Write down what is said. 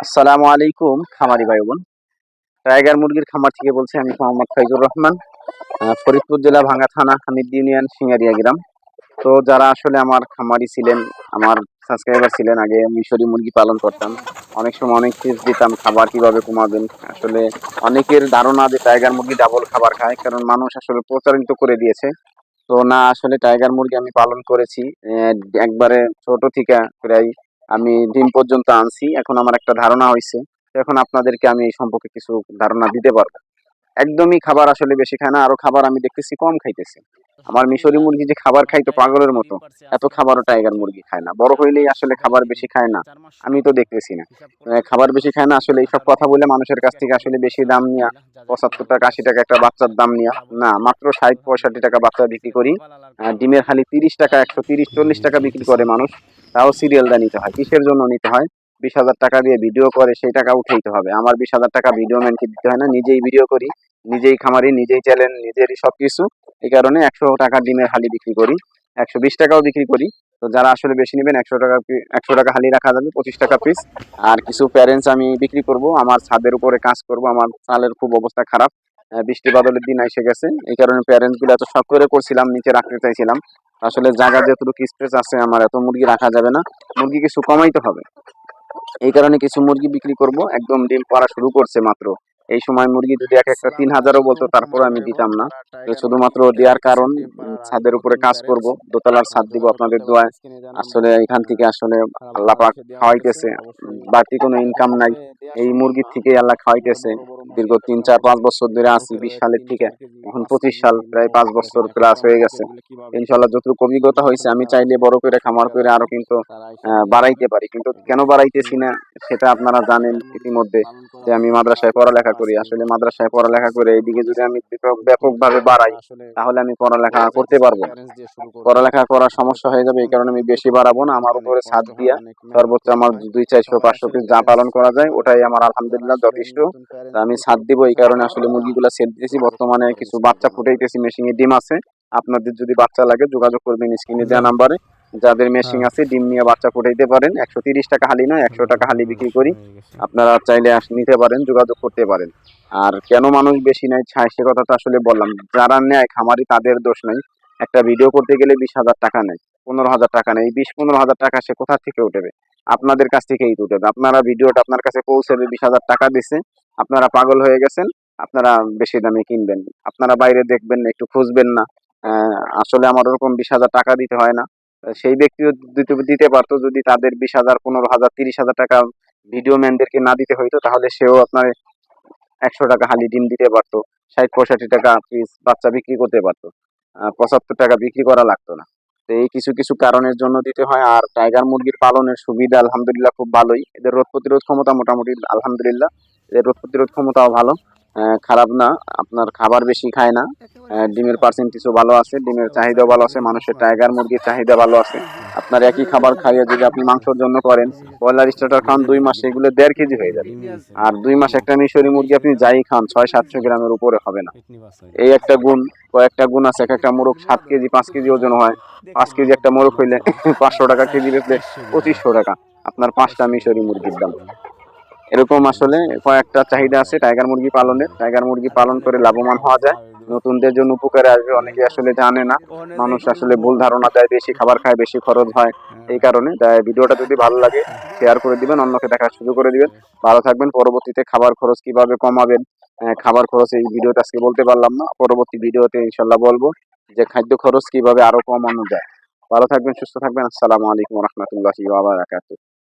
আসসালামু আলাইকুম খামারি ভাই বোন। টাইগার মুরগির খামার থেকে বলছি আমি মোহাম্মদ ফাইজুর রহমান। ফরিদপুর জেলা ভাঙ্গা থানা হামিদ ইউনিয়ন সিঙ্গারিয়া গ্রাম। তো যারা আসলে আমার খামারি ছিলেন, আমার সাবস্ক্রাইবার ছিলেন, আগে মিশরি মুরগি পালন করতাম। অনেক সময় অনেক টিপস দিতাম খাবার কিভাবে কমাবেন। আসলে অনেকের ধারণা যে টাইগার মুরগি ডাবল খাবার খায়, কারণ মানুষ আসলে প্রচারিত করে দিয়েছে। তো না, আসলে টাইগার মুরগি আমি পালন করেছি একবারে ছোট থেকে প্রায় আমি ডিম পর্যন্ত আনছি। এখন আমার একটা ধারণা হয়েছে, এখন আপনাদেরকে আমি এই সম্পর্কে কিছু ধারণা দিতে পারবো। একদমই খাবার আসলে বেশি খায় না, আরো খাবার আমি দেখতেছি কম খাইতেছে। আমার মিশরি মুরগি যে খাবার খাইতো পাগলের মতো, এত খাবারও টাইগার মুরগি খায় না। বড় হইলেই আসলে খাবার বেশি খায় না, আমি তো দেখতেছি না। খাবার বেশি খায় না আসলে এইসব কথা বলে মানুষের কাছ থেকে আসলে বেশি দাম নিয়া 75 টাকা 80 টাকা একটা বাচ্চার দাম নিয়া না, মাত্র 60 65 টাকা বাচ্চা বিক্রি করি। ডিমের খালি 30 টাকা 130 40 টাকা বিক্রি করে মানুষ। তাও সিরিয়ালটা নিতে হয়, কিসের জন্য নিতে হয়? 20,000 টাকা দিয়ে ভিডিও করে সেই টাকা উঠাইতে হবে। আমার 20,000 টাকা ভিডিও ম্যানকে দিতে হয় না, নিজেই ভিডিও করি, নিজেই খামারি, নিজেই চ্যানেল, নিজেরই সবকিছু। এই কারণে 100 টাকা ডিমের হালি বিক্রি করি, 120 টাকাও বিক্রি করি। তো যারা আসলে বেশি নেবেন 100 টাকা 100 টাকা হালি রাখা যাবে, 25 টাকা পিস। আর কিছু প্যারেন্টস আমি বিক্রি করব, আমার ছাদের উপরে কাজ করব, আমার চালের খুব অবস্থা খারাপ। বৃষ্টি বাদলের দিন এসে গেছে, এই কারণে প্যারেন্টস গুলো এত শখ করে করছিলাম, নিচে রাখতে চাইছিলাম। আসলে জায়গা যতটুকু স্পেস আছে আমার, এত মুরগি রাখা যাবে না, মুরগি কিছু কমাইতে হবে। এই কারণে কিছু মুরগি বিক্রি করব, একদম ডিম পাড়া শুরু করছে মাত্র। এই সময় মুরগি যদি এক একটা 3,000ও বলতো তারপরে আমি দিতাম না। তো শুধুমাত্র দেওয়ার কারণ, ছাদের উপরে কাজ করব, দোতলার ছাদ দিব আপনাদের দোয়ায়। আসলে এখান থেকে আসলে আল্লাহ পাক খাওয়াইতেছে, বাড়তি কোনো ইনকাম নাই, এই মুরগির থেকে আল্লাহ খাওয়াইতেছে। দীর্ঘ 3 4 5 বছর ধরে আছি, 20 সালের থেকে এখন 25 সাল, প্রায় 5 বছর প্লাস হয়ে গেছে। ইনশাল্লাহ যতটুকু অভিজ্ঞতা হয়েছে, আমি চাইলে বড় করে খামার করে আরো কিন্তু বাড়াইতে পারি, কিন্তু কেন বাড়াইতেছি না সেটা আপনারা জানেন ইতিমধ্যে, যে আমি মাদ্রাসায় পড়ালেখা করি। আসলে মাদ্রাসায় পড়ালেখা করে এইদিকে যদি আমি ব্যাপকভাবে বাড়াই, তাহলে আমি পড়ালেখা করতে পারবো না, পড়ালেখা করার সমস্যা হয়ে যাবে। এই কারণে আমি বেশি বাড়াবো না, আমার উপরে ছাদ দিয়া সর্বোচ্চ আমার 200 400 500 পিস যা পালন করা যায় ওটাই আমার আলহামদুলিল্লাহ যথেষ্ট। তা আমি ছাদ দিব, এই কারণে আসলে মুরগিগুলা সেল দিতেছি। বর্তমানে কিছু বাচ্চা ফুটাইতেছি, মেশিনে ডিম আছে। আপনাদের যদি বাচ্চা লাগে যোগাযোগ করবেন স্ক্রিনে দেওয়া নাম্বারে। যাদের মেশিং আছে ডিম নিয়ে বাচ্চা ফুটাইতে পারেন। 130 টাকা হালি নয়, 100 টাকা হালি বিক্রি করি, আপনারা চাইলে নিতে পারেন, যোগাযোগ করতে পারেন। আর কেন মানুষ বেশি নেয় সে কথা তো আসলে বললাম, যারা নেয় খামারি তাদের দোষ নাই। একটা ভিডিও করতে গেলে 20,000 টাকা নেয়, 15,000 টাকা নেয়, এই 20 15,000 টাকা সে কোথা থেকে উঠবে? আপনাদের কাছ থেকেই তো উঠবে। আপনারা ভিডিওটা আপনার কাছে পৌঁছাবে, 20,000 টাকা দিছে, আপনারা পাগল হয়ে গেছেন, আপনারা বেশি দামে কিনবেন, আপনারা বাইরে দেখবেন না, একটু খুঁজবেন না। আসলে আমার ওরকম 20,000 টাকা দিতে হয় না। সেই ব্যক্তিও দিতে পারতো, যদি তাদের 20,000 15,000 30,000 টাকা ভিডিও ম্যানদেরকে না দিতে হইতো, তাহলে সেও আপনার 100 টাকা হালি ডিম দিতে পারতো, 60 65 টাকা পিস বাচ্চা বিক্রি করতে পারতো, 75 টাকা বিক্রি করা লাগতো না। তো এই কিছু কিছু কারণের জন্য দিতে হয়। আর টাইগার মুরগির পালনের সুবিধা আলহামদুলিল্লাহ খুব ভালোই, এদের রোগ প্রতিরোধ ক্ষমতা মোটামুটি আলহামদুলিল্লাহ, এদের রোগ প্রতিরোধ ক্ষমতাও ভালো, খারাপ না। আপনার খাবার বেশি খায় না, ডিমের পার্সেন্টেজও ভালো আছে, ডিমের চাহিদাও ভালো আছে, মানুষের টাইগার মুরগির চাহিদা ভালো আছে। আপনার একই খাবার খাইয়ে যদি আপনি মাংসের জন্য করেন, ব্রয়লার স্টার্টার খান 2 মাসে, এগুলো 1.5 কেজি হয়ে যাবে। আর 2 মাস একটা মিশরি মুরগি আপনি যাই খান 600 700 গ্রামের উপরে হবে না। এই একটা গুণ, কয়েকটা গুণ আছে। এক একটা মোরগ 7 কেজি 5 কেজি ওজন হয়। 5 কেজি একটা মোরগ হইলে 500 টাকা কেজি বেচলে 2500 টাকা, আপনার 5টা মিশরি মুরগির দাম। এরকম আসলে কয়েকটা চাহিদা আছে টাইগার মুরগি পালনের। টাইগার মুরগি পালন করে লাভবান হওয়া যায়, নতুনদের জন্য উপকারে আসবে। অনেকে আসলে জানে না, মানুষ আসলে ভুল ধারণা দেয়, বেশি খাবার খায় বেশি খরচ হয়। এই কারণে তাই ভিডিওটা যদি ভালো লাগে শেয়ার করে দিবেন, অন্যকে দেখার সুযোগ করে দিবেন। ভালো থাকবেন। পরবর্তীতে খাবার খরচ কিভাবে কমাবেন, খাবার খরচ এই ভিডিওতে আজকে বলতে পারলাম না, পরবর্তী ভিডিওতে ইনশাল্লাহ বলবো যে খাদ্য খরচ কিভাবে আরো কমানো যায়। ভালো থাকবেন, সুস্থ থাকবেন। আসসালামু আলাইকুম রহমতুল্লাহি ওয়া বারাকাতুহু।